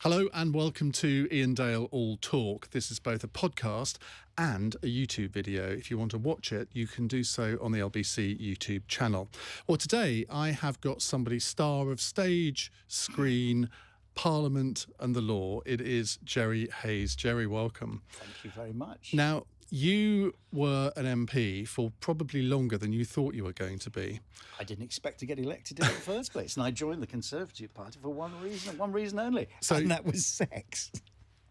Hello and welcome to Iain Dale All Talk. This is both a podcast and a YouTube video. If you want to watch it, you can do so on the LBC YouTube channel. Well, today I have got somebody star of stage, screen, Parliament and the law. It is Jerry Hayes. Jerry, welcome. Thank you very much. Now, you were an MP for probably longer than you thought you were going to be. I didn't expect to get elected in the first place, and I joined the Conservative Party for one reason, and one reason only, and that was sex.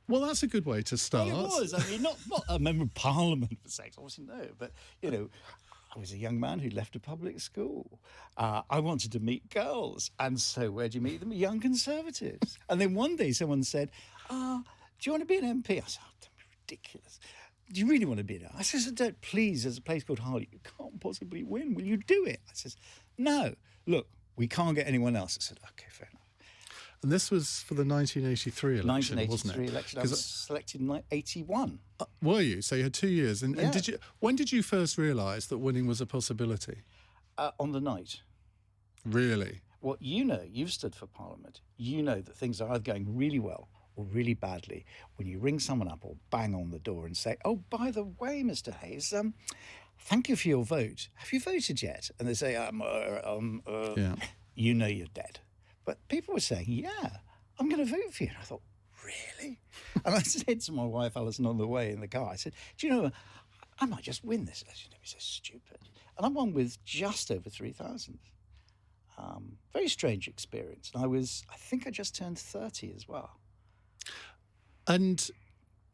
Well, that's a good way to start. Well, it was. I mean, not a member of Parliament for sex, obviously no, but, you know, I was a young man who left a public school. I wanted to meet girls, and so where do you meet them? Young Conservatives. And then one day someone said, do you want to be an MP? I said, oh, don't be ridiculous. Do you really want to be there? I says, don't, please, there's a place called Harlow. You can't possibly win. Will you do it? I says, no. Look, we can't get anyone else. I said, OK, fair enough. And this was for the 1983 election, 1983 wasn't it? Election. I was selected in 81. Were you? So you had 2 years. And when did you first realise that winning was a possibility? On the night. Really? Well, you know, you've stood for Parliament. You know that things are either going really well or really badly when you ring someone up or bang on the door and say, oh, by the way, Mr. Hayes, thank you for your vote. Have you voted yet? And they say, you know you're dead. But people were saying, yeah, I'm going to vote for you. And I thought, really? And I said to my wife, Alison, on the way in the car, I said, do you know, I might just win this. She said, so stupid. And I won with just over 3,000. Very strange experience. And I think I just turned 30 as well. And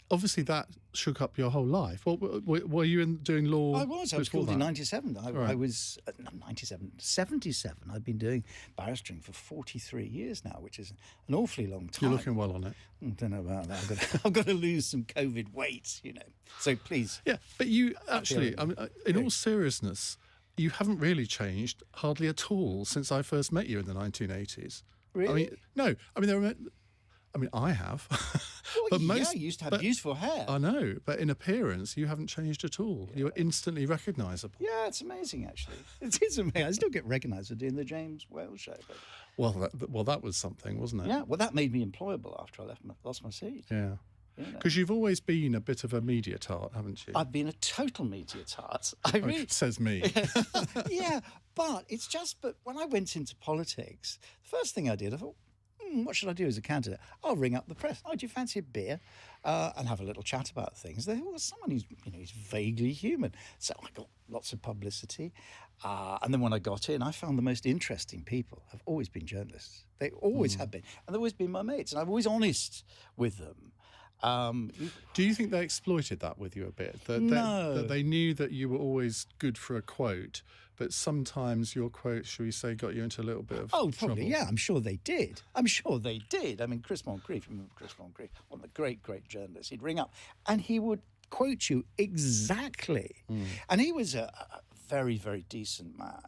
obviously that shook up your whole life. Well, were you doing law? I was schooled in 97. Right. I was, 77. I've been doing barristering for 43 years now, which is an awfully long time. You're looking well on it. I don't know about that. I've got to lose some COVID weight, you know. So please. Yeah, but you actually, I mean, in all seriousness, you haven't really changed hardly at all since I first met you in the 1980s. Really? I mean, no. I mean, I have. Well, but you used to have beautiful hair. I know, but in appearance, you haven't changed at all. Yeah. You're instantly recognisable. Yeah, it's amazing, actually. It is amazing. I still get recognised for doing the James Wales show. But... Well, that was something, wasn't it? Yeah, well, that made me employable after I lost my seat. Yeah. Because you've always been a bit of a media tart, haven't you? I've been a total media tart. Says me. Yeah, but it's just, but when I went into politics, the first thing I did, I thought, what should I do as a candidate? I'll ring up the press. Oh, do you fancy a beer? And have a little chat about things. There was someone who's, he's vaguely human. So I got lots of publicity. And then when I got in, I found the most interesting people have always been journalists. They always have been. And they've always been my mates. And I'm always honest with them. Do you think they exploited that with you a bit? No. That they knew that you were always good for a quote, but sometimes your quote, shall we say, got you into a little bit of trouble? Probably, yeah. I'm sure they did. I mean, Chris Moncrief, remember Chris Moncrief, one of the great, great journalists, he'd ring up and he would quote you exactly. And he was a very, very decent man.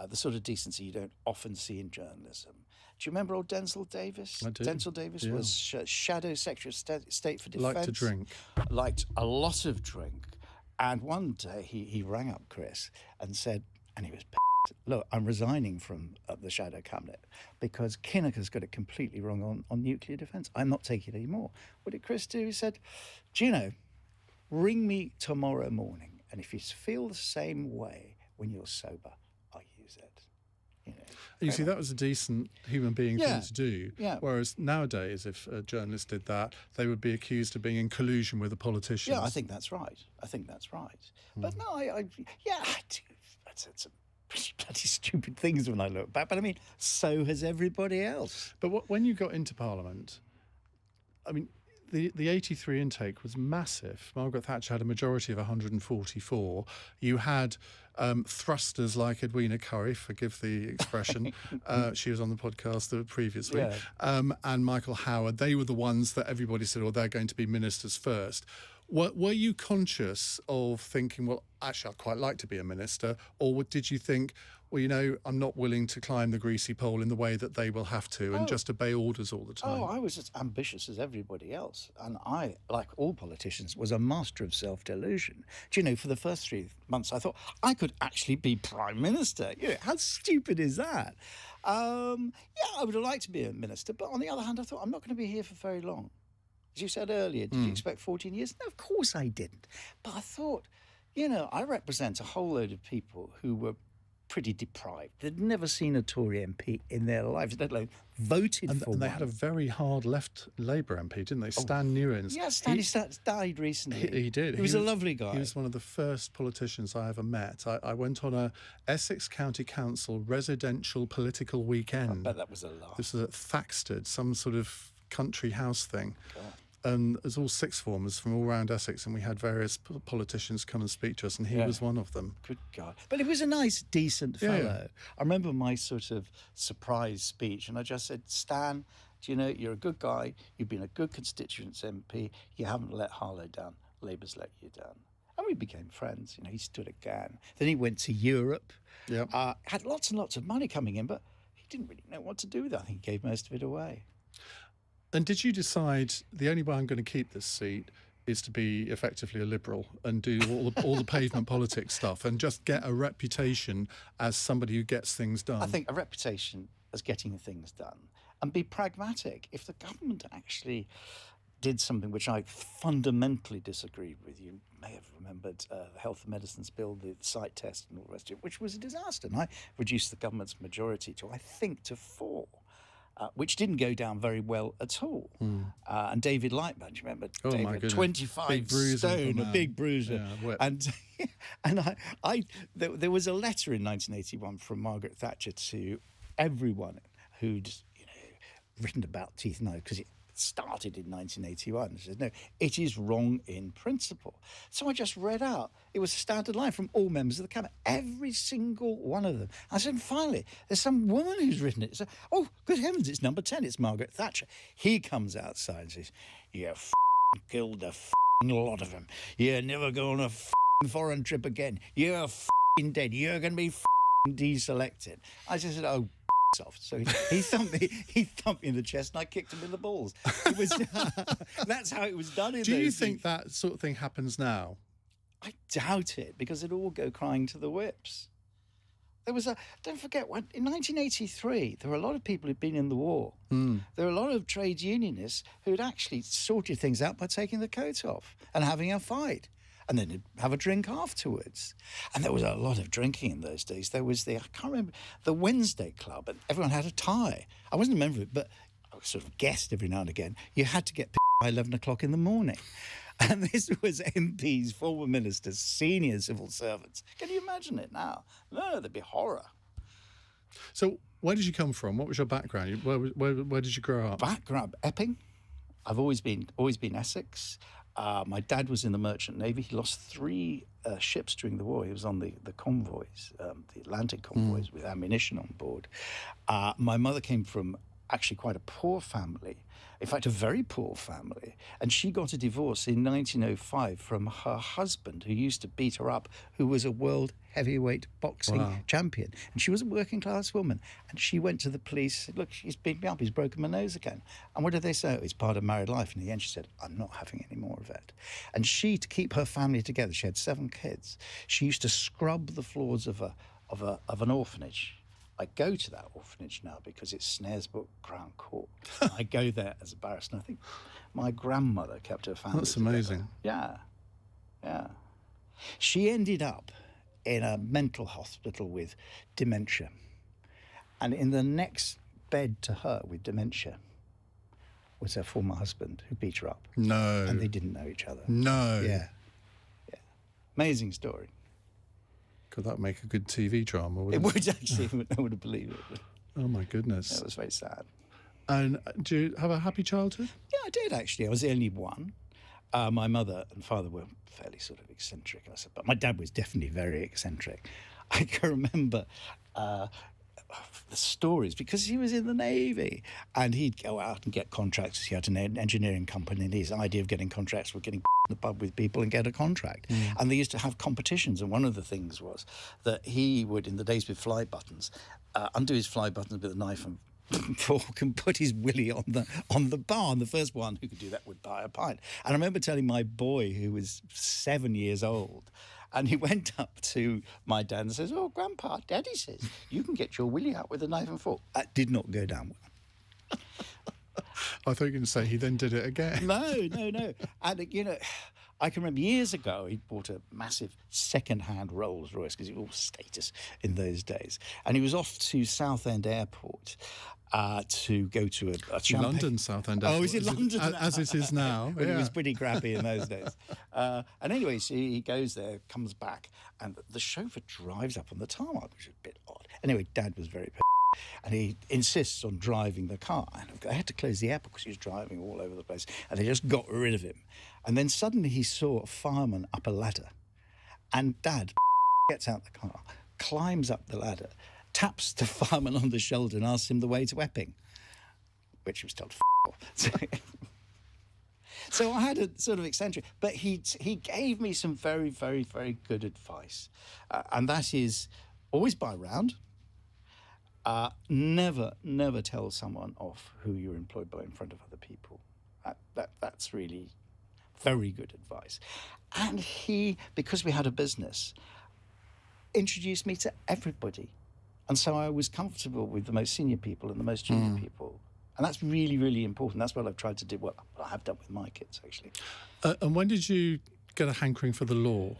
The sort of decency you don't often see in journalism. Do you remember old Denzil Davis? I do. Denzil Davis was Shadow Secretary of State for Defence. Liked to drink. Liked a lot of drink. And one day he rang up Chris and said, and he was look, I'm resigning from the Shadow Cabinet because Kinnock has got it completely wrong on nuclear defence. I'm not taking it anymore. What did Chris do? He said, do you know, ring me tomorrow morning, and if you feel the same way when you're sober, I'll use it. You see, that was a decent human being thing to do. Yeah. Whereas nowadays, if a journalist did that, they would be accused of being in collusion with a politician. Yeah, I think that's right. But no, I do. It's a pretty bloody stupid things when I look back. But I mean, so has everybody else. But when you got into Parliament, I mean, the 83 intake was massive. Margaret Thatcher had a majority of 144. You had thrusters like Edwina Currie, forgive the expression. She was on the podcast the previous week. And Michael Howard. They were the ones that everybody said, they're going to be ministers first. Were you conscious of thinking, well, actually, I'd quite like to be a minister? Or did you think, well, you know, I'm not willing to climb the greasy pole in the way that they will have to and just obey orders all the time? Oh, I was as ambitious as everybody else. And I, like all politicians, was a master of self-delusion. Do you know, for the first 3 months, I thought I could actually be Prime Minister. You know, how stupid is that? Yeah, I would have liked to be a minister. But on the other hand, I thought, I'm not going to be here for very long. As you said earlier, did you expect 14 years? No, of course I didn't. But I thought, you know, I represent a whole load of people who were pretty deprived. They'd never seen a Tory MP in their lives, let alone voted for one. And they had a very hard left Labour MP, didn't they? Stan Newins. Yeah, Stan died recently. He did. He was a lovely guy. He was one of the first politicians I ever met. I went on a Essex County Council residential political weekend. I bet that was a laugh. This was at Thaxted, some sort of country house thing. God. And there's all sixth formers from all around Essex, and we had various politicians come and speak to us, and he was one of them. Good God. But he was a nice, decent fellow. I remember my sort of surprise speech, and I just said, Stan, do you know, you're a good guy, you've been a good constituents MP, you haven't let Harlow down, Labour's let you down. And we became friends. You know, he stood again. Then he went to Europe, had lots and lots of money coming in, but he didn't really know what to do with it. I think he gave most of it away. And did you decide the only way I'm going to keep this seat is to be effectively a liberal and do all the pavement politics stuff and just get a reputation as somebody who gets things done? I think a reputation as getting things done and be pragmatic. If the government actually did something which I fundamentally disagreed with, you may have remembered the Health and Medicines Bill, the site test and all the rest of it, which was a disaster. And I reduced the government's majority to, I think, to 4. Which didn't go down very well at all. And David Lightman, you remember David, 25 stone, a big bruiser. Yeah, and there was a letter in 1981 from Margaret Thatcher to everyone who'd written about teeth and knives, because it started in 1981. She said, no, it is wrong in principle. So I just read out. It was a standard line from all members of the cabinet, every single one of them. I said, finally, there's some woman who's written it. So, oh, good heavens, it's number 10. It's Margaret Thatcher. He comes outside and says, you killed a lot of them. You're never going on a foreign trip again. You're dead. You're going to be deselected. I just said, oh, off. So he thumped me in the chest and I kicked him in the balls. It was that's how it was done in those days. Do you think that sort of thing happens now? I doubt it, because it'd all go crying to the whips. There was don't forget, in 1983, there were a lot of people who'd been in the war. There were a lot of trade unionists who'd actually sorted things out by taking the coat off and having a fight. And then they'd have a drink afterwards. And there was a lot of drinking in those days. There was I can't remember, the Wednesday Club, and everyone had a tie. I wasn't a member of it, but I sort of guessed every now and again. You had to get by 11 o'clock in the morning. And this was MPs, former ministers, senior civil servants. Can you imagine it now? No, there'd be horror. So where did you come from? What was your background? Where did you grow up? Background, Epping. I've always been Essex. My dad was in the Merchant Navy. He lost 3 ships during the war. He was on the convoys, the Atlantic convoys with ammunition on board. My mother came from actually quite a poor family, in fact, a very poor family. And she got a divorce in 1905 from her husband, who used to beat her up, who was a world heavyweight boxing champion. And she was a working class woman. And she went to the police, said, look, he's beat me up, he's broken my nose again. And what did they say? Oh, it's part of married life. And in the end, she said, I'm not having any more of it. And she, to keep her family together, she had 7 kids. She used to scrub the floors of an orphanage. I go to that orphanage now because it's Snaresbrook Crown Court. I go there as a barrister. And I think my grandmother kept her family That's together. amazing. Yeah. She ended up in a mental hospital with dementia. And in the next bed to her with dementia was her former husband, who beat her up. No. And they didn't know each other. No. Yeah. Amazing story. Could that make a good TV drama? It would actually. I would have believed it. Oh, my goodness. It was very sad. And do you have a happy childhood? Yeah, I did, actually. I was the only one. My mother and father were fairly sort of eccentric, I said, but my dad was definitely very eccentric. I can remember the stories, because he was in the Navy and he'd go out and get contracts. He had an engineering company, and his idea of getting contracts was getting in the pub with people and get a contract. And they used to have competitions, and one of the things was that he would, in the days with fly buttons, undo his fly buttons with a knife and fork and put his willy on the bar, and the first one who could do that would buy a pint. And I remember telling my boy, who was 7 years old, and he went up to my dad and says, "Oh, Grandpa, Daddy says you can get your willy out with a knife and fork." That did not go down well. I thought you were going to say he then did it again. No. And, you know, I can remember years ago he bought a massive second-hand Rolls Royce, because it was all status in those days. And he was off to Southend Airport to go to a champagne... London Southend Airport. Oh, is it London? As it is now. Well, it was pretty crappy in those days. And anyway, so he goes there, comes back, and the chauffeur drives up on the tarmac, which is a bit odd. Anyway, Dad was very pissed, and he insists on driving the car. And I had to close the airport because he was driving all over the place, and they just got rid of him. And then suddenly he saw a fireman up a ladder, and Dad gets out the car, climbs up the ladder, taps the fireman on the shoulder and asks him the way to Epping, which he was told to off. So I had a sort of eccentric, but he gave me some very, very, very good advice. And that is always buy round. Never tell someone off who you're employed by in front of other people. That's really very good advice. And he, because we had a business, introduced me to everybody. And so I was comfortable with the most senior people and the most junior people. And that's really, really important. That's what I've tried to do. Well, I have done with my kids, actually. And when did you get a hankering for the law?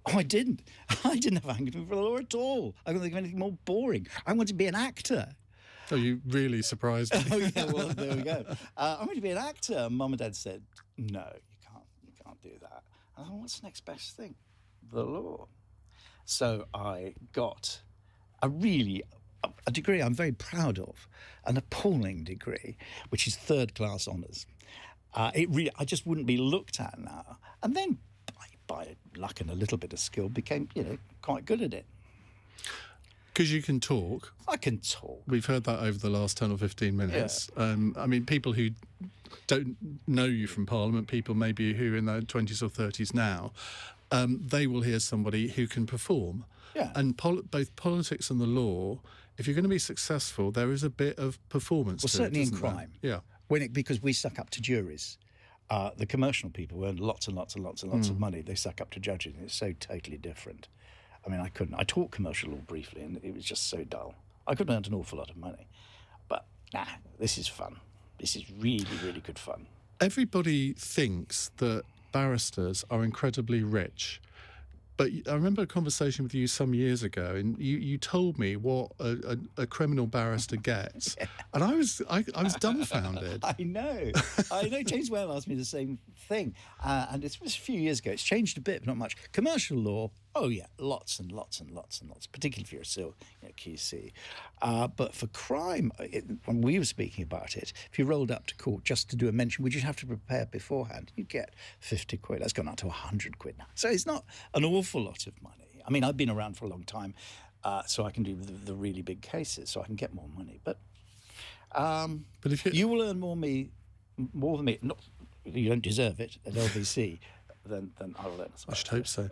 Oh, I didn't. I didn't have a hankering for the law at all. I couldn't think of anything more boring. I wanted to be an actor. Oh, you really surprised me. Oh, yeah, well, there we go. I wanted to be an actor. Mum and Dad said, no, you can't do that. And I thought, what's the next best thing? The law. So I got a degree I'm very proud of, an appalling degree, which is third-class honours. I just wouldn't be looked at now. And then, by luck and a little bit of skill, became, quite good at it. Because you can talk. I can talk. We've heard that over the last 10 or 15 minutes. Yeah. I mean, people who don't know you from Parliament, people maybe who are in their 20s or 30s now, they will hear somebody who can perform. Yeah. And both politics and the law, if you're going to be successful, there is a bit of performance. Well, to certainly it, in crime. There? Yeah. Because we suck up to juries. The commercial people earn lots and lots and lots and lots of money. They suck up to judges, and it's so totally different. I mean, I taught commercial law briefly, and it was just so dull. I could have earned an awful lot of money. But, this is fun. This is really, really good fun. Everybody thinks that barristers are incredibly rich. But I remember a conversation with you some years ago, and you told me what a criminal barrister gets, and I was dumbfounded. I know. James Whale asked me the same thing, and it was a few years ago. It's changed a bit, but not much. Commercial law, oh yeah, lots and lots and lots and lots, particularly if you're still QC. But for crime, when we were speaking about it, if you rolled up to court just to do a mention, which you'd have to prepare beforehand, you'd get 50 quid. That's gone up to 100 quid now. So it's not an awful lot of money. I mean, I've been around for a long time, so I can do the really big cases, so I can get more money. But if you will earn more than me. Not, you don't deserve it at LBC. Then I'll learn. I should hope so.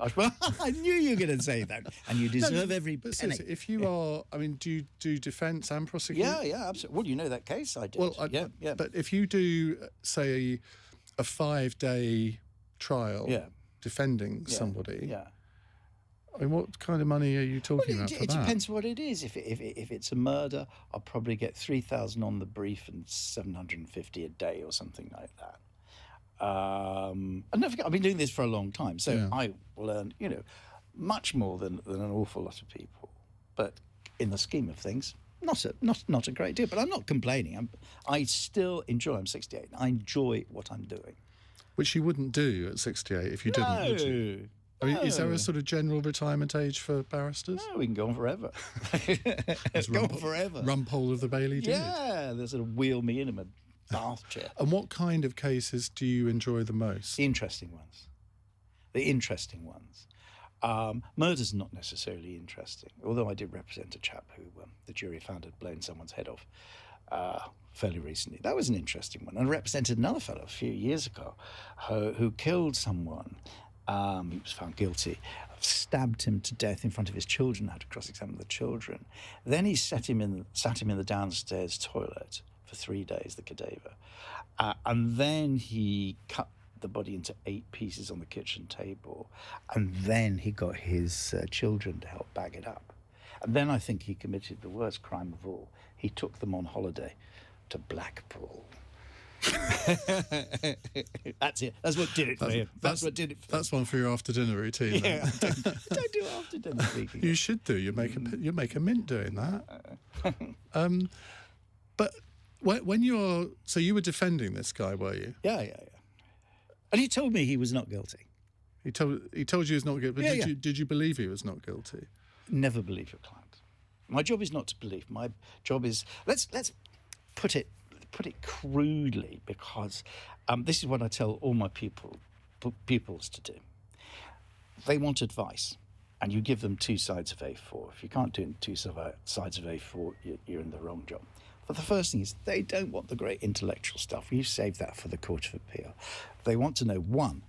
I knew you were going to say that. And you deserve every penny. Seriously, if you are, I mean, do you do defence and prosecute? Yeah, absolutely. Well, you know that case I did. Well, yeah. But if you do, say, a 5-day trial defending somebody, I mean, what kind of money are you talking about for that? It depends what it is. If it's a murder, I'll probably get 3,000 on the brief and 750 a day or something like that. And don't forget, I've been doing this for a long time, so I will earn, much more than an awful lot of people. But in the scheme of things, not a great deal. But I'm not complaining. I still enjoy. I'm 68. I enjoy what I'm doing, which you wouldn't do at 68 if you didn't. Would you? I mean, is there a sort of general retirement age for barristers? No, we can go on forever. Go on forever. Rumpole of the Bailey did. Yeah, they sort of wheel me in a bath chair. And what kind of cases do you enjoy the most? The interesting ones. Murder's not necessarily interesting, although I did represent a chap who the jury found had blown someone's head off fairly recently. That was an interesting one. And I represented another fellow a few years ago who killed someone. He was found guilty, stabbed him to death in front of his children, had to cross-examine the children. Then he sat him in the downstairs toilet for 3 days, the cadaver. And then he cut the body into 8 pieces on the kitchen table. And then he got his children to help bag it up. And then I think he committed the worst crime of all. He took them on holiday to Blackpool. That's it. That's what did it for him. That's what did it for him. That's one for your after dinner routine. Yeah, I don't do after dinner speaking. You should do. You make a mint doing that. But when you were defending this guy, were you? Yeah. And he told me he was not guilty. He told you he was not guilty. But Yeah, did you believe he was not guilty? Never believe your client. My job is not to believe. My job is let's put it crudely, because this is what I tell all my pupils to do. They want advice, and you give them 2 sides of A4. If you can't do it in 2 sides of A4, you're in the wrong job. But the first thing is, they don't want the great intellectual stuff. You save that for the Court of Appeal. They want to know, 1,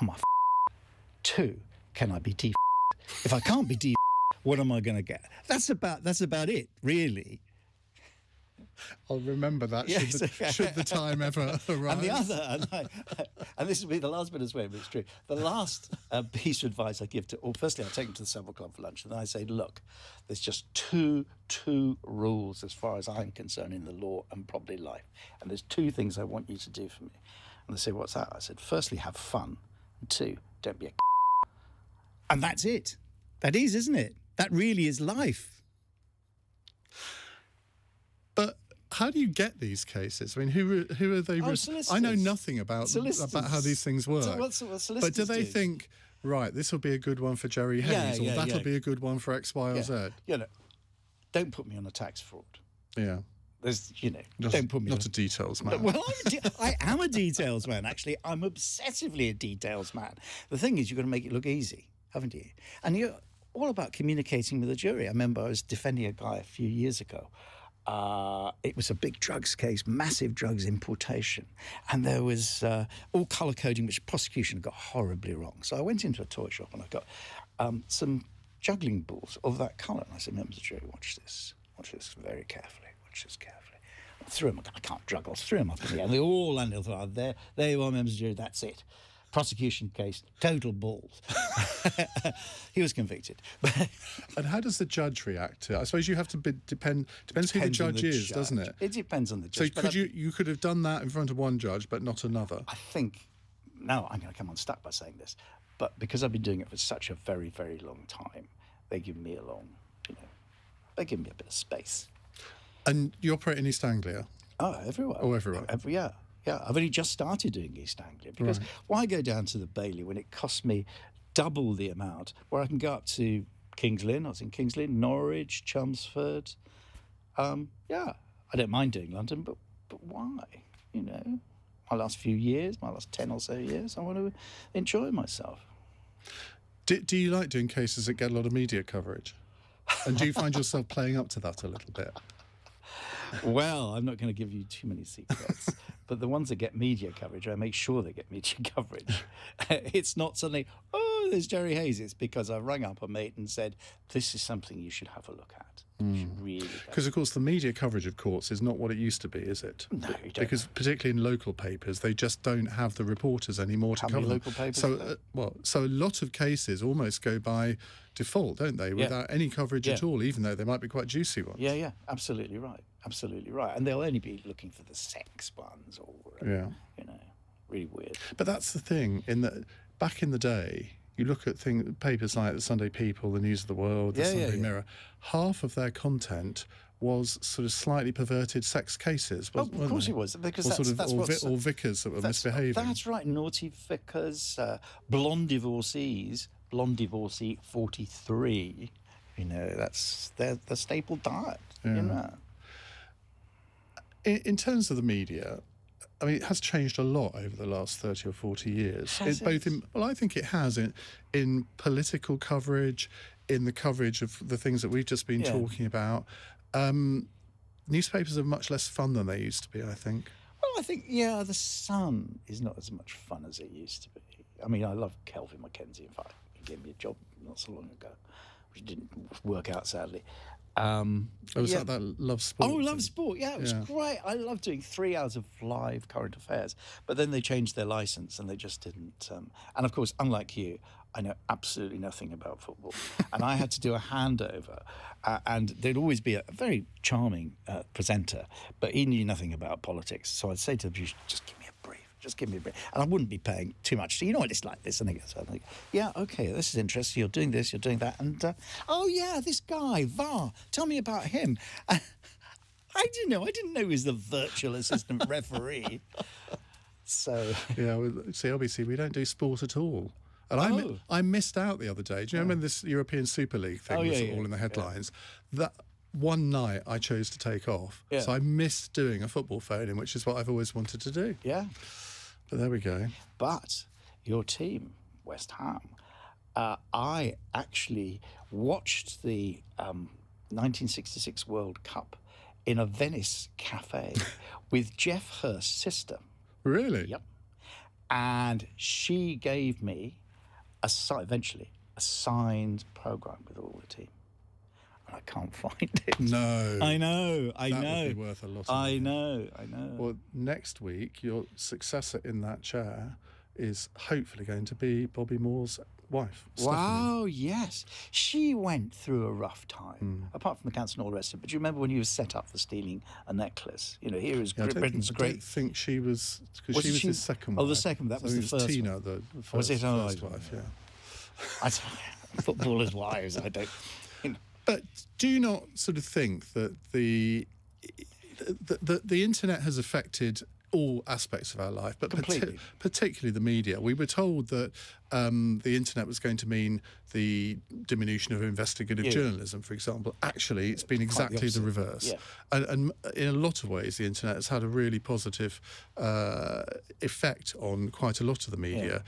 am I 2, can I be D? If I can't be D, what am I going to get? That's about it, really. I'll remember that should the time ever arise. And the other, and this will be the last bit as well, but it's true. The last piece of advice I give firstly, I take them to the Savile Club for lunch, and then I say, look, there's just two rules as far as I'm concerned in the law and probably life. And there's 2 things I want you to do for me. And they say, what's that? I said, firstly, have fun. And 2, don't be a And that's it. That is, isn't it? That really is life. But how do you get these cases? I mean, who are they? Solicitors. I know nothing about how these things work. But do they think, right, this will be a good one for Jerry Hayes, or that'll be a good one for X, Y, or Z? Don't put me on a tax fraud. Yeah. There's, don't put me not a details man. Well, I am a details man, actually. I'm obsessively a details man. The thing is, you've got to make it look easy, haven't you? And you're all about communicating with the jury. I remember I was defending a guy a few years ago. It was a big drugs case, massive drugs importation. And there was all colour coding, which prosecution got horribly wrong. So I went into a toy shop and I got some juggling balls of that colour. And I said, members of the jury, watch this very carefully. Watch this carefully. I threw them, I can't juggle, threw them up in the air. And they all landed on there you are, members of the jury, that's it. Prosecution case, total balls. He was convicted. And how does the judge react to it? I suppose you have to depends who the judge is, doesn't it? It depends on the judge. So you could have done that in front of one judge, but not another? I think, now I'm going to come unstuck by saying this, but because I've been doing it for such a very, very long time, they give me they give me a bit of space. And you operate in East Anglia? Oh, everywhere. Oh, everywhere. Yeah, I've only just started doing East Anglia, because why go down to the Bailey when it costs me double the amount, where I can go up to King's Lynn? I was in King's Lynn, Norwich, Chelmsford. I don't mind doing London, but why? My last few years, my last 10 or so years, I want to enjoy myself. Do you like doing cases that get a lot of media coverage? And do you find yourself playing up to that a little bit? Well, I'm not going to give you too many secrets, but the ones that get media coverage, I make sure they get media coverage. It's not suddenly, there's Jerry Hayes. It's because I rang up a mate and said, this is something you should have a look at. Because, of course, the media coverage of courts is not what it used to be, is it? No, you don't. Because particularly in local papers, they just don't have the reporters anymore to cover them. Local papers? So a lot of cases almost go by default, don't they, without any coverage at all, even though they might be quite juicy ones. Yeah, absolutely right. Absolutely right. And they'll only be looking for the sex ones or, really weird. But that's the thing, back in the day, you look at papers like the Sunday People, the News of the World, the Sunday Mirror, half of their content was sort of slightly perverted sex cases. Of course it was, because or vicars that were misbehaving. That's right, naughty vicars, blonde divorcees, blonde divorcee 43. That's the staple diet. In terms of the media, I mean, it has changed a lot over the last 30 or 40 years. Has Both it? in, well, I think it has in political coverage, in the coverage of the things that we've just been talking about. Newspapers are much less fun than they used to be, I think. Well, I think, the Sun is not as much fun as it used to be. I mean, I love Kelvin Mackenzie. In fact, he gave me a job not so long ago, which didn't work out, sadly. Was that Love Sport? Oh, Love Sport, yeah, it was great. I love doing 3 hours of live current affairs. But then they changed their licence and they just didn't. And of course, unlike you, I know absolutely nothing about football. And I had to do a handover. And there'd always be a very charming presenter, but he knew nothing about politics. So I'd say to him, just give me a brief. Just give me a brief. And I wouldn't be paying too much. So, you know what it's like this. And I go, so I think, yeah, okay, this is interesting. You're doing this, you're doing that. And, oh, yeah, this guy, VAR, tell me about him. I didn't know. I didn't know he was the virtual assistant referee. So... Yeah, well, see, LBC, we don't do sport at all. And I missed out the other day. Do you remember this European Super League thing was all in the headlines? That one night I chose to take off. Yeah. So I missed doing a football phone-in, which is what I've always wanted to do. Yeah. But there we go. But your team, West Ham, I actually watched the 1966 World Cup in a Venice cafe with Jeff Hurst's sister. Really? Yep. And she gave me eventually a signed programme with all the team. And I can't find it. No. I know. That would be worth a lot of I money. know. Well, next week, your successor in that chair is hopefully going to be Bobby Moore's wife, Stephanie. Wow, yes. She went through a rough time, apart from the cancer and all the rest of it. But do you remember when you were set up for stealing a necklace? You know, here is Britain's I great... don't think she was... Because she was his second wife. Oh, the second. That was the first Tina, one. the first, Was it? Oh, first wife, yeah. Footballers' wives, I don't... But do you not sort of think that the internet has affected all aspects of our life, but particularly the media? We were told that the internet was going to mean the diminution of investigative journalism, for example. Actually, it's been exactly the reverse. Yeah. And in a lot of ways, the internet has had a really positive effect on quite a lot of the media. Yeah.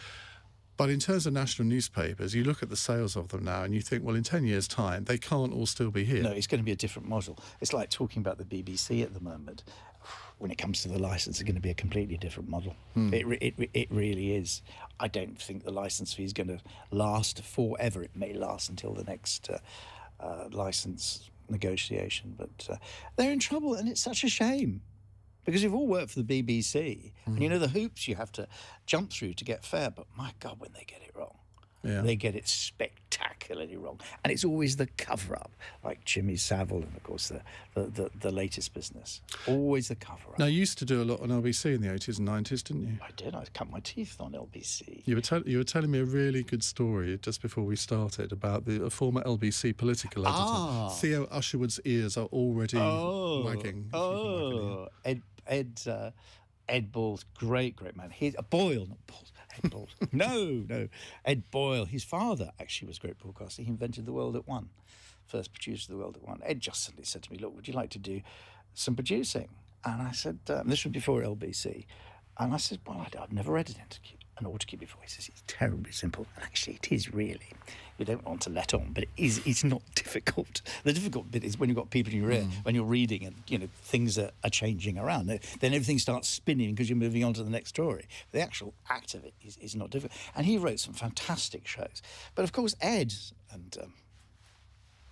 But in terms of national newspapers, you look at the sales of them now and you think, well, in 10 years' time, they can't all still be here. No, it's going to be a different model. It's like talking about the BBC at the moment. When it comes to the licence, it's going to be a completely different model. It really is. I don't think the licence fee is going to last forever. It may last until the next licence negotiation. But they're in trouble, and it's such a shame. Because you've all worked for the BBC, and you know the hoops you have to jump through to get fair, but my God, when they get it wrong, they get it spectacularly wrong. And it's always the cover-up, like Jimmy Savile and, of course, the latest business. Always the cover-up. Now, you used to do a lot on LBC in the 80s and 90s, didn't you? I did. I cut my teeth on LBC. You were telling me a really good story just before we started about a former LBC political editor. Theo Usherwood's ears are already wagging. Oh, Ed Ball's great man. He's Boyle, not Ball. Ed Ball. No. Ed Boyle. His father actually was a great broadcaster. He invented The World at One, first producer of The World at One. Ed just suddenly said to me, "Look, would you like to do some producing?" And I said, this was before LBC. And I said, well, I've never read an autocue before. He says, it's terribly simple. And actually, it is really. You don't want to let on, but it's not difficult. The difficult bit is when you've got people in your ear, when you're reading and, things are changing around. Then everything starts spinning because you're moving on to the next story. The actual act of it is not difficult. And he wrote some fantastic shows. But, of course, Ed, and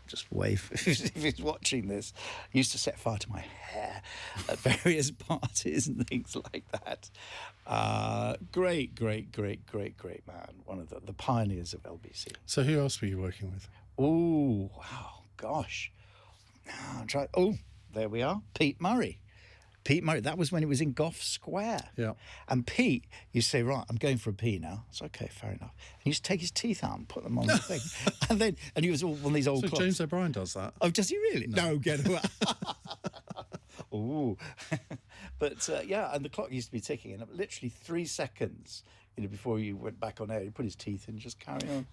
just wave if he's watching this, used to set fire to my hair at various parties and things like that. Great man. One of the pioneers of LBC. So who else were you working with? Oh, wow, gosh. There we are. Pete Murray. That was when it was in Gough Square. Yeah. And Pete, you say, right, I'm going for a pee now. It's okay, fair enough. And he used to take his teeth out and put them on the thing. And he was all one of these old clocks. James O'Brien does that? Oh, does he really? No, get away. Ooh. But, and the clock used to be ticking. And literally 3 seconds, before you went back on air, he put his teeth in and just carry on.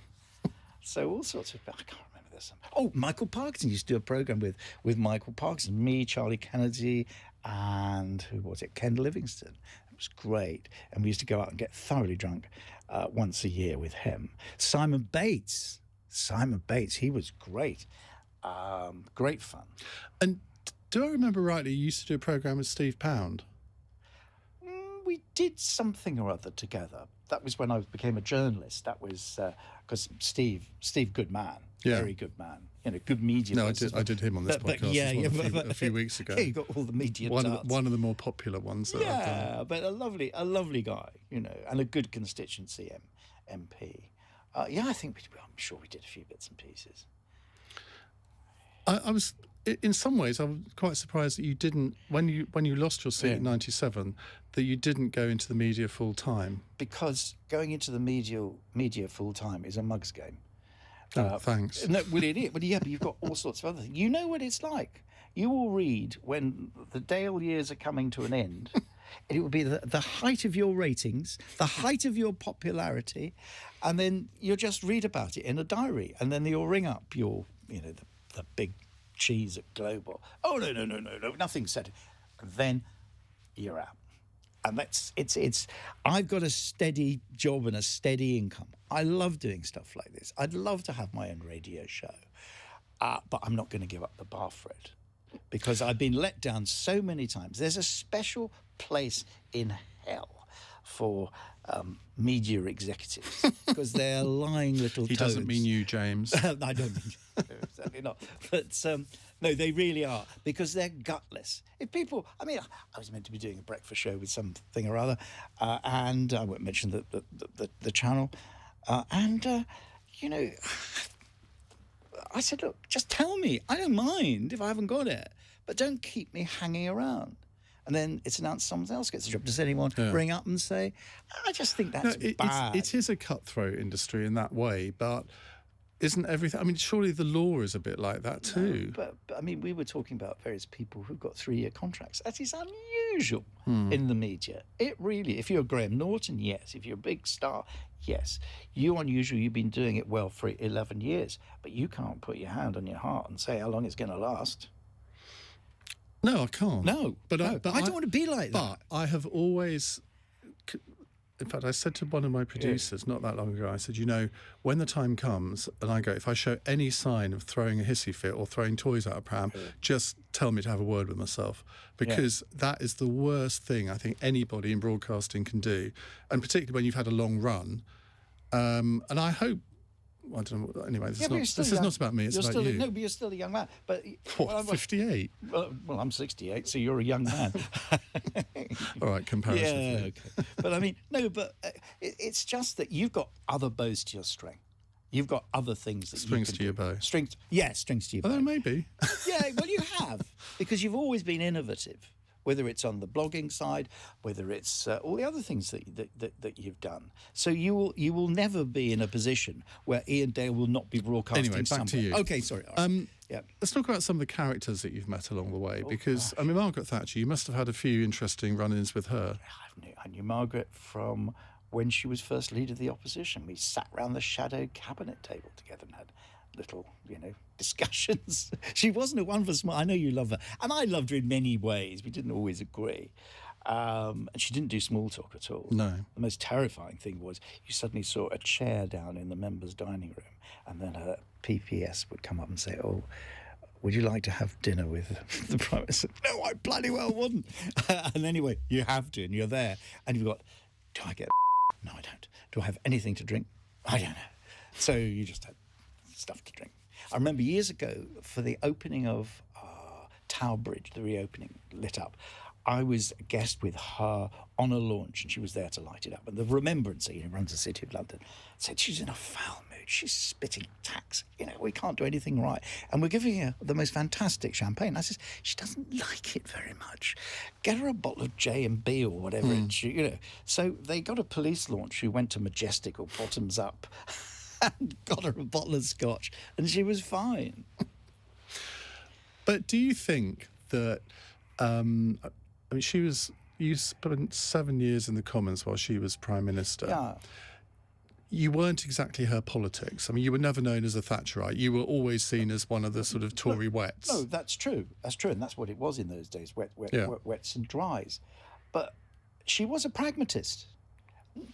So all sorts of... I can't remember this. Oh, Michael Parkinson used to do a programme with Michael Parkinson. Me, Charlie Kennedy... and who was it? Ken Livingstone. was great. And we used to go out and get thoroughly drunk once a year with him. Simon Bates, he was great. Great fun. And do I remember rightly, you used to do a programme with Steve Pound? We did something or other together. That was when I became a journalist. That was because Steve, good man, very good man. You know, good media. No, I did him on this podcast a few weeks ago. Yeah, you got all the media. One of the more popular ones. That I've done. But a lovely guy, you know, and a good constituency MP. I think I'm sure we did a few bits and pieces. I was, in some ways, I was quite surprised that you didn't, when you lost your seat in '97, that you didn't go into the media full time. Because going into the media full time is a mug's game. Thanks. No, well, it is. But you've got all sorts of other things. You know what it's like. You will read when the Dale years are coming to an end. It will be the height of your ratings, the height of your popularity, and then you'll just read about it in a diary, and then you'll ring up your, the big cheese at Global. Oh, no, nothing said. And then you're out. And it's I've got a steady job and a steady income. I love doing stuff like this. I'd love to have my own radio show. But I'm not going to give up the bar for it because I've been let down so many times. There's a special place in hell for media executives because they're lying little toads. He doesn't mean you, James. I don't mean you. Certainly not. But no, they really are because they're gutless. If people, I was meant to be doing a breakfast show with something or other, and I won't mention the channel, I said, look, just tell me. I don't mind if I haven't got it, but don't keep me hanging around. And then it's announced someone else gets the job. Does anyone ring up and say, I just think that's bad? It is a cutthroat industry in that way, but isn't everything... I mean, surely the law is a bit like that too. No, but we were talking about various people who've got 3-year contracts. That is unusual in the media. It really... If you're Graham Norton, yes. If you're a big star, yes. You're unusual. You've been doing it well for 11 years, but you can't put your hand on your heart and say how long it's going to last. No, I can't. No, but I don't want to be like that. But I have always... In fact, I said to one of my producers not that long ago, I said, when the time comes and I go, if I show any sign of throwing a hissy fit or throwing toys out of pram, just tell me to have a word with myself. Because that is the worst thing I think anybody in broadcasting can do. And particularly when you've had a long run. And I hope... I don't know. Anyway, this is not about me. It's about you. No, but you're still a young man. But what, 58? Well, I'm 68, so you're a young man. All right, comparatively. Yeah, okay. But it's just that you've got other bows to your string. You've got other things that strings to your bow. Strings to your bow. Oh, maybe. Yeah, well, you have because you've always been innovative. Whether it's on the blogging side, whether it's all the other things that you've done. So you will never be in a position where Iain Dale will not be broadcasting anyway, back somewhere. to you. Okay, sorry. Right. Let's talk about some of the characters that you've met along the way, because, Margaret Thatcher, you must have had a few interesting run-ins with her. I knew Margaret from when she was first leader of the opposition. We sat round the shadow cabinet table together and had little, discussions. She wasn't a one for small. I know you love her, and I loved her in many ways. We didn't always agree, and she didn't do small talk at all. No. The most terrifying thing was you suddenly saw a chair down in the members' dining room, and then her PPS would come up and say, "Oh, would you like to have dinner with the Prime Minister?" No, I bloody well wouldn't. And anyway, you have to, and you're there, and you've got, do I get? No, I don't. Do I have anything to drink? I don't know. So you just had stuff to drink. I remember years ago for the opening of Tower Bridge, the reopening lit up, I was a guest with her on a launch and she was there to light it up. And the Remembrancer, runs the City of London, said she's in a foul mood. She's spitting tacks. We can't do anything right. And we're giving her the most fantastic champagne. I said, she doesn't like it very much. Get her a bottle of J&B or whatever. So they got a police launch who went to Majestic or Bottoms Up and got her a bottle of scotch, and she was fine. But do you think that, you spent 7 years in the Commons while she was Prime Minister. Yeah. You weren't exactly her politics. You were never known as a Thatcherite. You were always seen as one of the sort of Tory wets. No, that's true. That's true, and that's what it was in those days, wets and dries. But she was a pragmatist.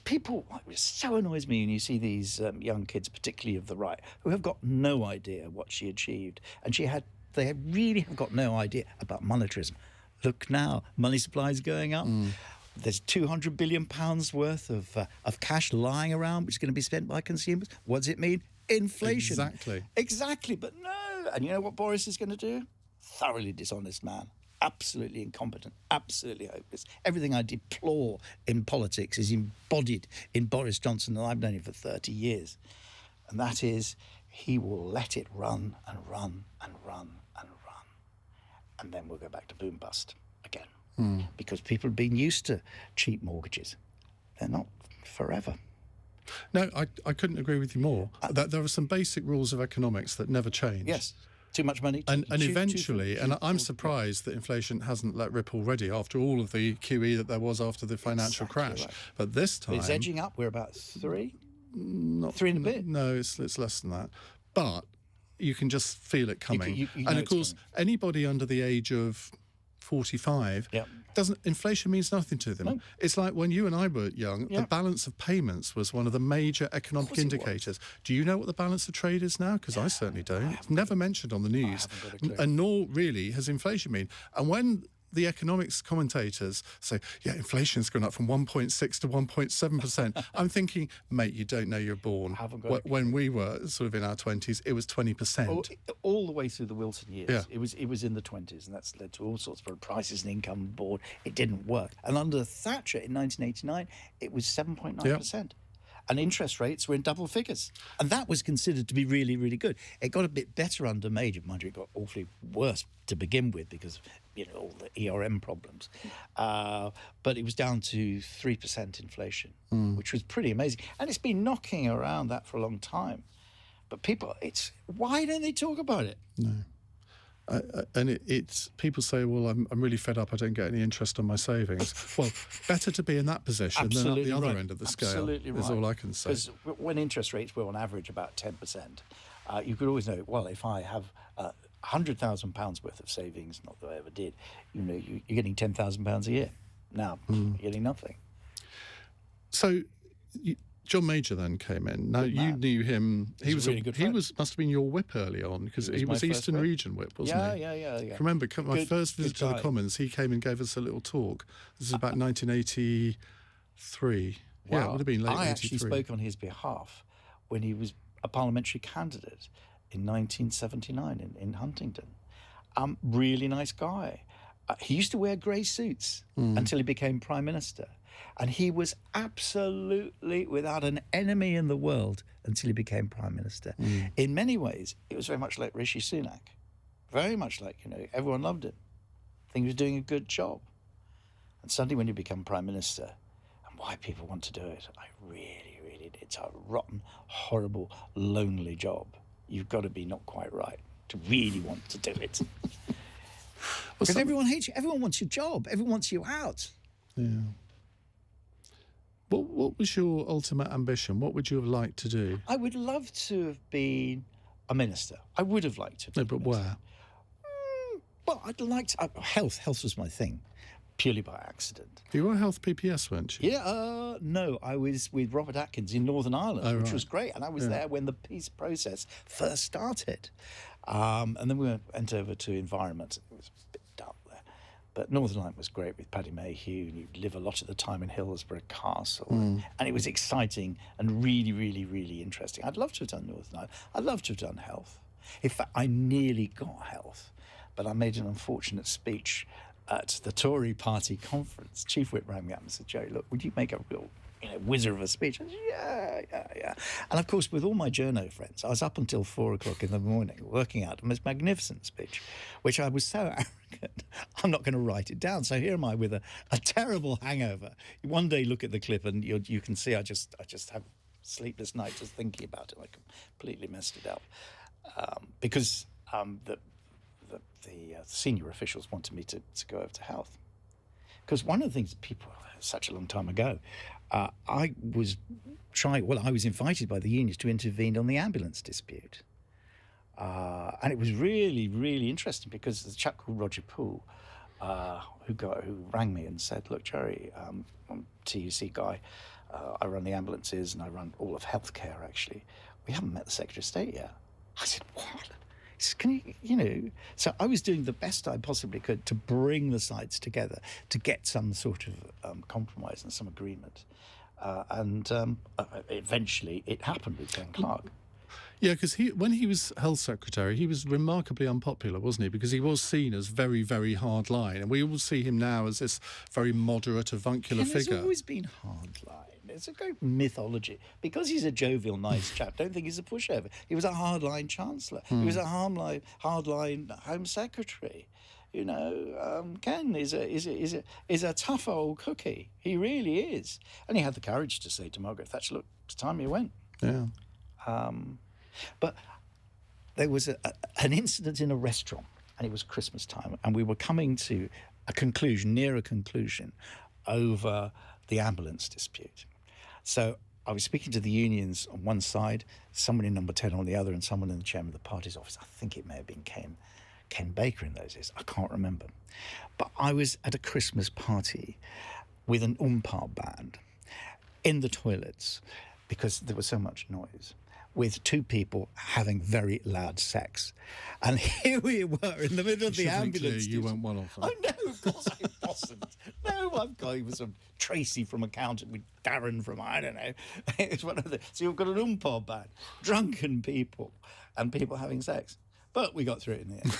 People, it so annoys me when you see these young kids, particularly of the right, who have got no idea what she achieved. And they really have got no idea about monetarism. Look now, money supply is going up. There's £200 billion worth of cash lying around, which is going to be spent by consumers. What does it mean? Inflation. Exactly. But no. And you know what Boris is going to do? Thoroughly dishonest man. Absolutely incompetent. Absolutely hopeless. Everything I deplore in politics is embodied in Boris Johnson, and I've known him for 30 years. And that is, he will let it run and run and run and run. And then we'll go back to boom bust again. Because people have been used to cheap mortgages. They're not forever. No, I couldn't agree with you more. There are some basic rules of economics that never change. Yes. Too much money. And eventually, and I'm surprised that inflation hasn't let rip already after all of the QE that there was after the financial crash. Right. But this time... It's edging up. We're about 3? Not 3 and a bit? No, it's less than that. But you can just feel it coming. You and of course, anybody under the age of 45, inflation means nothing to them. No. It's like when you and I were young, the balance of payments was one of the major economic indicators. Do you know what the balance of trade is now? Because I certainly don't. It's never mentioned on the news, and nor really has inflation been. And when the economics commentators say, inflation's gone up from 1.6 to 1.7%. I'm thinking, mate, you don't know you're born. When we were sort of in our 20s, it was 20%. All the way through the Wilson years, it was in the 20s, and that's led to all sorts of prices and income board. It didn't work. And under Thatcher in 1989, it was 7.9%. And interest rates were in double figures. And that was considered to be really, really good. It got a bit better under Major. Mind you, it got awfully worse to begin with because, all the ERM problems. But it was down to 3% inflation, which was pretty amazing. And it's been knocking around that for a long time. But people, why don't they talk about it? No. And it's people say, well, I'm really fed up. I don't get any interest on my savings. Well, better to be in that position than at the other end of the scale. Absolutely right. Is all I can say. Because when interest rates were on average about 10%, you could always know, well, if I have £100,000 worth of savings, not that I ever did, you're getting £10,000 a year. Now you're getting nothing. So. John Major then came in. Now you knew him. He was must have been your whip early on because he was Eastern Region whip, wasn't he? Yeah. Remember my first visit to the Commons, he came and gave us a little talk. This is about 1983. Wow. Yeah, it would have been late. I actually spoke on his behalf when he was a parliamentary candidate in 1979 in Huntingdon. Really nice guy. He used to wear grey suits until he became Prime Minister. And he was absolutely without an enemy in the world until he became Prime Minister. In many ways, it was very much like Rishi Sunak. Very much like, everyone loved him. I think he was doing a good job. And suddenly when you become Prime Minister, and why people want to do it, it's a rotten, horrible, lonely job. You've got to be not quite right to really want to do it. Because everyone hates you. Everyone wants your job. Everyone wants you out. Yeah. What was your ultimate ambition? What would you have liked to do? I would love to have been a minister. I would have liked to have been but where? Well, I'd like to... Health was my thing, purely by accident. You were a health PPS, weren't you? Yeah, no, I was with Robert Atkins in Northern Ireland, which was great. And I was there when the peace process first started. And then we went over to environment. It was a bit dull there. But Northern Ireland was great with Paddy Mayhew. And you'd live a lot of the time in Hillsborough Castle. And it was exciting and really, really, really interesting. I'd love to have done Northern Ireland. I'd love to have done health. In fact, I nearly got health. But I made an unfortunate speech at the Tory party conference. Chief Whip rang me up and said, Jerry, look, would you make a real wizard of a speech? I said, yeah. And of course, with all my journo friends, I was up until 4 o'clock in the morning working out a most magnificent speech, which I was so arrogant, I'm not going to write it down. So here am I with a terrible hangover. One day look at the clip and you can see I just have sleepless nights just thinking about it. I completely messed it up. Because the senior officials wanted me to go over to health. Because one of the things people, such a long time ago, I was invited by the unions to intervene on the ambulance dispute. And it was really, really interesting because the chap called Roger Poole who rang me and said, "Look, Jerry, I'm a TUC guy. I run the ambulances and I run all of healthcare. Actually, we haven't met the Secretary of State yet." I said, "What?" He said, "Can you?" So I was doing the best I possibly could to bring the sides together to get some sort of compromise and some agreement. And eventually, it happened with Ken Clarke. Yeah, because when he was Health Secretary, he was remarkably unpopular, wasn't he? Because he was seen as very, very hard line. And we all see him now as this very moderate, avuncular figure. He's always been hard line. It's a great mythology. Because he's a jovial, nice chap, don't think he's a pushover. He was a hard-line Chancellor. He was a hard-line Home Secretary. Ken is a tough old cookie. He really is. And he had the courage to say to Margaret Thatcher, "Look, it's time you went." Yeah. But there was an incident in a restaurant, and it was Christmas time, and we were coming to near a conclusion, over the ambulance dispute. So I was speaking to the unions on one side, someone in number 10 on the other, and someone in the chairman of the party's office. I think it may have been Ken Baker in those days. I can't remember. But I was at a Christmas party with an band in the toilets because there was so much noise, with two people having very loud sex. And here we were in the middle of the ambulance. You weren't one of them. Oh, no, of course I wasn't. No, I've got, it was Tracy from accountant with Darren from, I don't know. It was one of the, so you've got an band, drunken people, and people having sex. But we got through it in the end.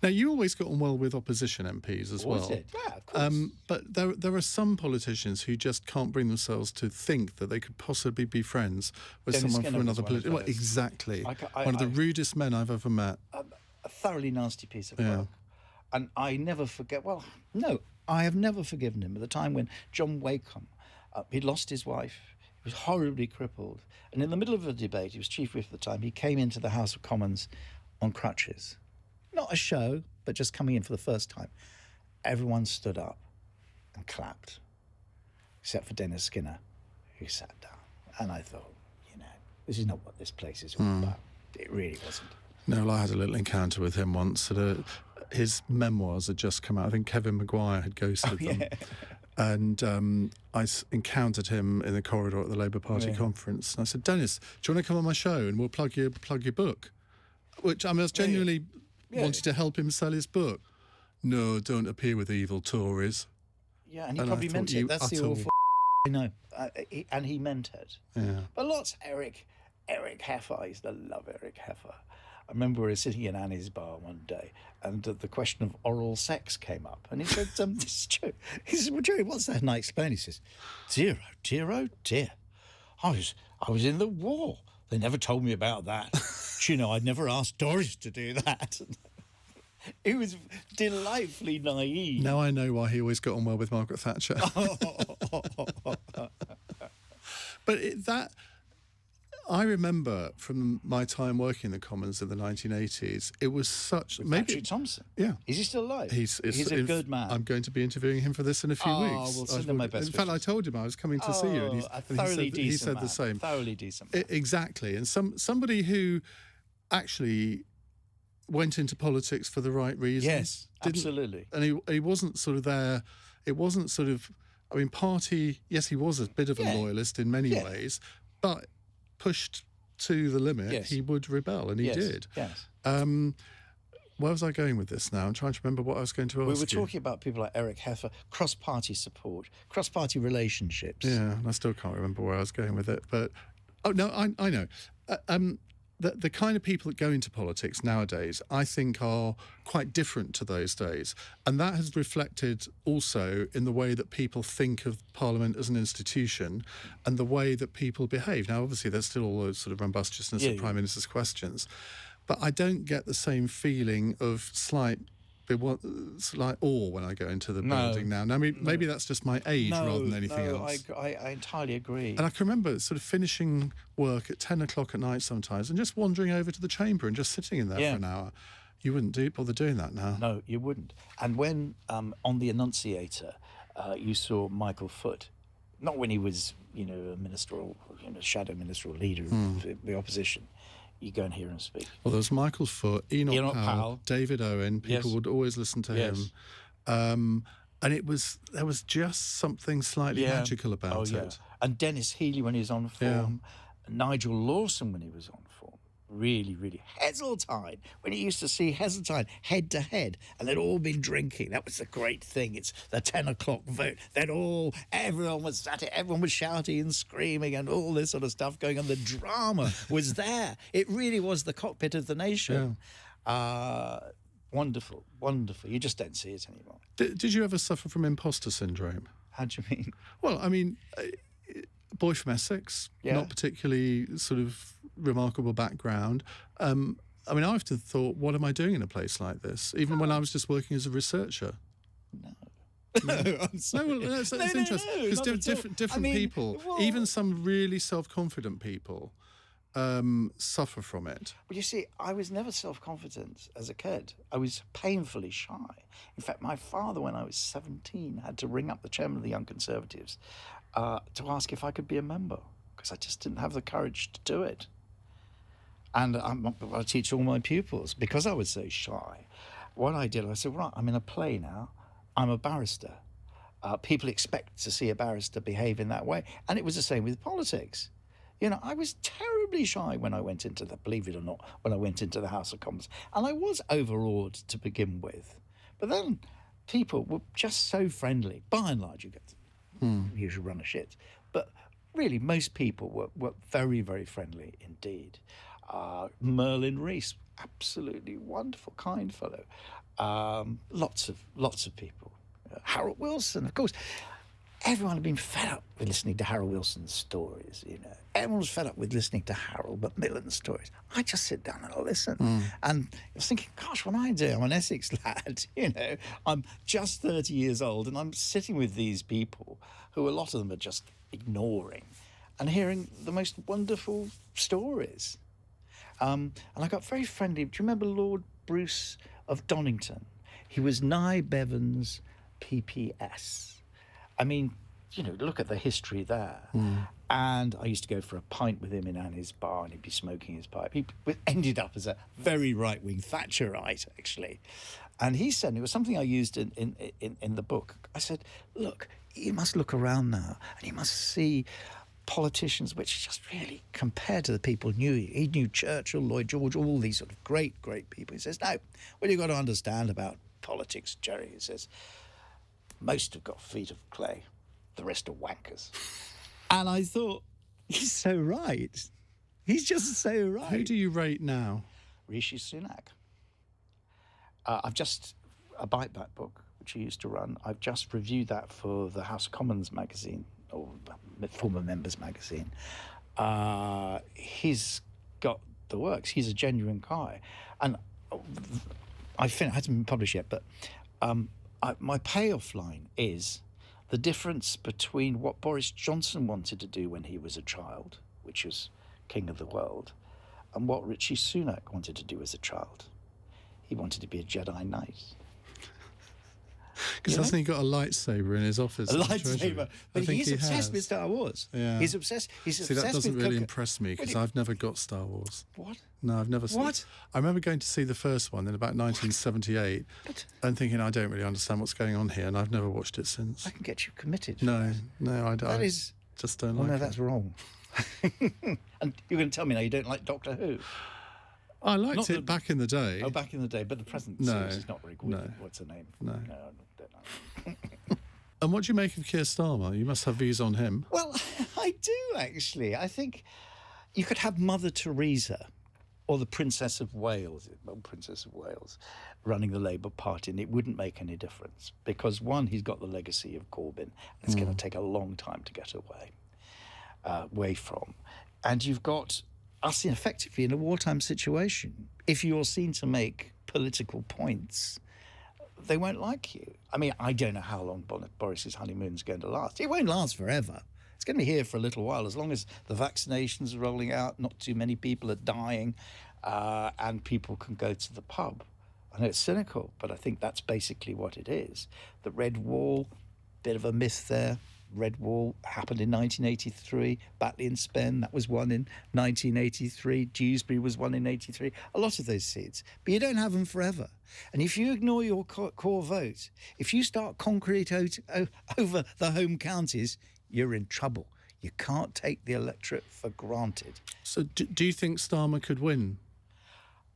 Now, you always got on well with opposition MPs as well. Did. Yeah, of course. But there are some politicians who just can't bring themselves to think that they could possibly be friends with Dennis someone Skinner from another was one of political... those. Exactly. One of the rudest men I've ever met. A thoroughly nasty piece of work. And I never forget... Well, no, I have never forgiven him. At the time when John Wakeham, he'd lost his wife. He was horribly crippled. And in the middle of a debate, he was Chief Whip at the time, he came into the House of Commons on crutches. Not a show, but just coming in for the first time. Everyone stood up and clapped, except for Dennis Skinner, who sat down. And I thought, this is not what this place is all about. It really wasn't. No, I had a little encounter with him once. His memoirs had just come out. I think Kevin Maguire had ghosted them. And I encountered him in the corridor at the Labour Party conference. And I said, "Dennis, do you want to come on my show and we'll plug your book?" Which I was genuinely... wanted to help him sell his book. "No, don't appear with evil Tories." Yeah, and he probably meant it. That's the awful I know. And he meant it. Yeah. But lots, Eric Heffer. I used to love Eric Heffer. I remember we were sitting in Annie's bar one day, and the question of oral sex came up. And he said, "This is true." He said, "Well, Jerry, what's that?" And I explained. He says, "Dear, oh dear, oh dear. I was in the war. They never told me about that." I'd never asked Doris to do that. He was delightfully naive. Now I know why he always got on well with Margaret Thatcher. But I remember from my time working in the Commons in the 1980s, it was such... Patrick Thompson? Yeah. Is he still alive? He's a good man. I'm going to be interviewing him for this in a few weeks. We'll send him my best In fact, I told him I was coming to see you. And he said the same. Thoroughly decent man. Exactly. And somebody who actually went into politics for the right reasons. Yes, absolutely. And he wasn't sort of there... It wasn't sort of... I mean, party... Yes, he was a bit of a loyalist in many ways, but... pushed to the limit, he would rebel, and he did. Yes. Where was I going with this now? I'm trying to remember what I was going to ask you. We were talking about people like Eric Heffer, cross-party support, cross-party relationships. Yeah, and I still can't remember where I was going with it. But, oh, no, I know. The kind of people that go into politics nowadays, I think, are quite different to those days. And that has reflected also in the way that people think of Parliament as an institution and the way that people behave. Now, obviously, there's still all those sort of robustness of Prime Minister's questions. But I don't get the same feeling of slight awe when I go into the building now. Now, maybe that's just my age rather than anything else. I entirely agree. And I can remember sort of finishing work at 10 o'clock at night sometimes and just wandering over to the chamber and just sitting in there for an hour. You wouldn't bother doing that now. No, you wouldn't. And when on the Annunciator you saw Michael Foot, not when he was, a ministerial, shadow ministerial leader of the opposition, you go and hear him speak. Well, there was Michael Foot, Enoch Enoch Powell, Powell. David Owen. People Yes. would always listen to him. And there was just something slightly magical about it. And Dennis Healy when he was on form, Nigel Lawson when he was on form. Really, really. Heseltine, when you used to see Heseltine head to head, and they'd all been drinking. That was the great thing. It's the 10 o'clock vote. Everyone was at it, everyone was shouting and screaming and all this sort of stuff going on. The drama was there. It really was the cockpit of the nation. Wonderful, wonderful. You just don't see it anymore. Did you ever suffer from imposter syndrome? How do you mean? Well, I mean, boy from Essex, not particularly sort of remarkable background. I mean, I often thought, what am I doing in a place like this? Even when I was just working as a researcher. No, I'm sorry. No, well, it's interesting because different people, even some really self-confident people, suffer from it. Well, you see, I was never self-confident as a kid. I was painfully shy. In fact, my father, when I was 17, had to ring up the chairman of the Young Conservatives to ask if I could be a member, because I just didn't have the courage to do it. And I teach all my pupils, because I was so shy. What I did, I said, right, I'm in a play now. I'm a barrister. People expect to see a barrister behave in that way. And it was the same with politics. You know, I was terribly shy when I went into believe it or not, when I went into the House of Commons. And I was overawed to begin with. But then people were just so friendly. By and large, you get the usual run of shit. But really, most people were very, very friendly indeed. Merlin Rees, absolutely wonderful, kind fellow. Lots of people. Harold Wilson, of course. Everyone had been fed up with listening to Harold Wilson's stories, you know. Everyone was fed up with listening to Harold Macmillan's stories. I just sit down and I listen. And I was thinking, gosh, what am I doing? I'm an Essex lad, you know. I'm just 30 years old and I'm sitting with these people who a lot of them are just ignoring and hearing the most wonderful stories. And I got very friendly. Do you remember Lord Bruce of Donington? He was Nye Bevan's PPS. I mean, you know, look at the history there. And I used to go for a pint with him in Annie's bar and he'd be smoking his pipe. He ended up as a very right-wing Thatcherite, actually. And he said, and it was something I used in the book, I said, look, you must look around now and you must see politicians which just really, compared to the people knew you. He knew Churchill, Lloyd George, all these sort of great, great people. He says, no, what you've got to understand about politics, Jerry, he says, most have got feet of clay, the rest are wankers. And I thought, he's so right. He's just so right. Who do you rate now? Rishi Sunak. I've just, a Bite Back book, which he used to run, I've just reviewed that for the House of Commons magazine, or former members magazine. He's got the works. He's a genuine guy. And it hasn't been published yet, but my payoff line is the difference between what Boris Johnson wanted to do when he was a child, which was king of the world, and what Rishi Sunak wanted to do as a child. He wanted to be a Jedi Knight. Because hasn't he got a lightsaber in his office? A lightsaber. But he's obsessed with Star Wars. Yeah. He's obsessed. See, that doesn't really impress me because I've never got Star Wars. What? No, I've never seen. What? I remember going to see the first one in about 1978 and thinking, I don't really understand what's going on here, and I've never watched it since. I can get you committed. No, I just don't like it. No, that's wrong. And you're going to tell me now you don't like Doctor Who? I liked it back in the day. Oh, back in the day, but the present series is not very good. No. What's her name? No. I don't know. And what do you make of Keir Starmer? You must have views on him. Well, I do, actually. I think you could have Mother Teresa or the Princess of Wales running the Labour Party, and it wouldn't make any difference because, one, he's got the legacy of Corbyn, and it's going to take a long time to get away from. And you've got us effectively in a wartime situation. If you're seen to make political points, they won't like you. I mean, I don't know how long Boris's honeymoon's going to last. It won't last forever. It's going to be here for a little while, as long as the vaccinations are rolling out, not too many people are dying, and people can go to the pub. I know it's cynical, but I think that's basically what it is. The Red Wall, bit of a myth there, Red Wall happened in 1983. Batley and Spen, that was won in 1983. Dewsbury was won in 83. A lot of those seats. But you don't have them forever. And if you ignore your core vote, if you start concrete over the home counties, you're in trouble. You can't take the electorate for granted. So do you think Starmer could win?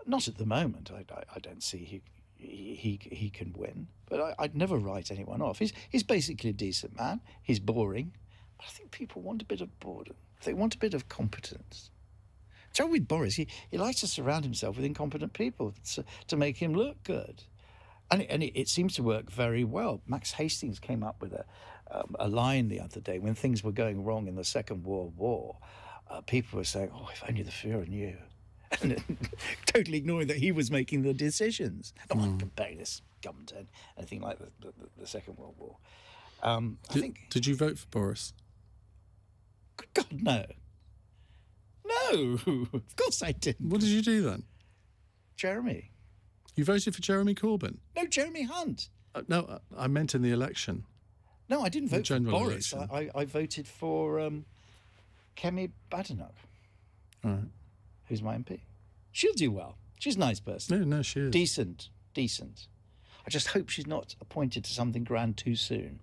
Not at the moment. I don't see he can win. But I'd never write anyone off. He's basically a decent man. He's boring. But I think people want a bit of boredom. They want a bit of competence. The trouble with Boris, he likes to surround himself with incompetent people to make him look good. And it seems to work very well. Max Hastings came up with a line the other day when things were going wrong in the Second World War. People were saying, "Oh, if only the Führer knew," and totally ignoring that he was making the decisions. I'm not comparing this government to anything like the Second World War. Did you vote for Boris? Good God, no. No, of course I didn't. What did you do then? Jeremy. You voted for Jeremy Corbyn? No, Jeremy Hunt. No, I meant in the election. No, I didn't vote for Boris. Election. I voted for Kemi Badenoch, who's my MP. She'll do well. She's a nice person. No, she is. Decent. I just hope she's not appointed to something grand too soon.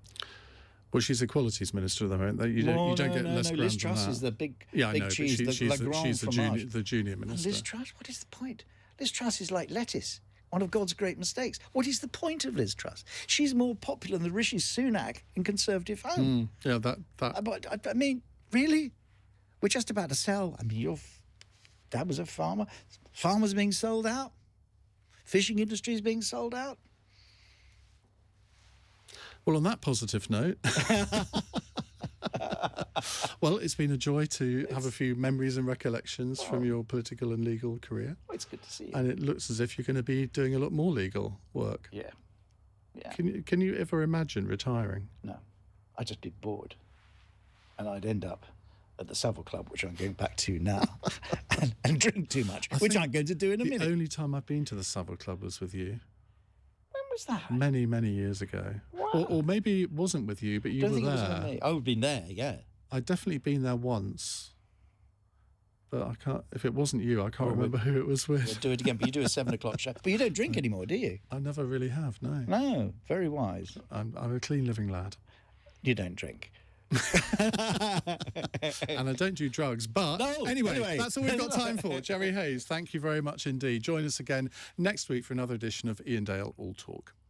Well, she's Equalities Minister at the moment. You don't get less grand Liz than Truss that. is the big cheese, she's the junior minister. Liz Truss, what is the point? Liz Truss is like lettuce, one of God's great mistakes. What is the point of Liz Truss? She's more popular than Rishi Sunak in Conservative Home. Yeah, that. But, I mean, really? We're just about to sell. I mean, your dad was a farmer. Farmers being sold out. Fishing industry is being sold out. Well, on that positive note, well, it's been a joy to have a few memories and recollections from your political and legal career. Well, it's good to see you. And it looks as if you're going to be doing a lot more legal work. Yeah. Can you ever imagine retiring? No. I'd just be bored. And I'd end up at the Savile Club, which I'm going back to now, and drink too much, which I'm going to do in a minute. The only time I've been to the Savile Club was with you. When was that? Many, many years ago. Wow. Or maybe it wasn't with you, but you were there. It was with me. I would have been there, yeah. I'd definitely been there once. But I can't. If it wasn't you, I can't remember who it was with. We'll do it again, but you do a 7 o'clock show. But you don't drink anymore, do you? I never really have, no. No, very wise. I'm a clean living lad. You don't drink. And I don't do drugs, but anyway, that's all we've got time for. Jerry Hayes, thank you very much indeed. Join us again next week for another edition of Iain Dale All Talk.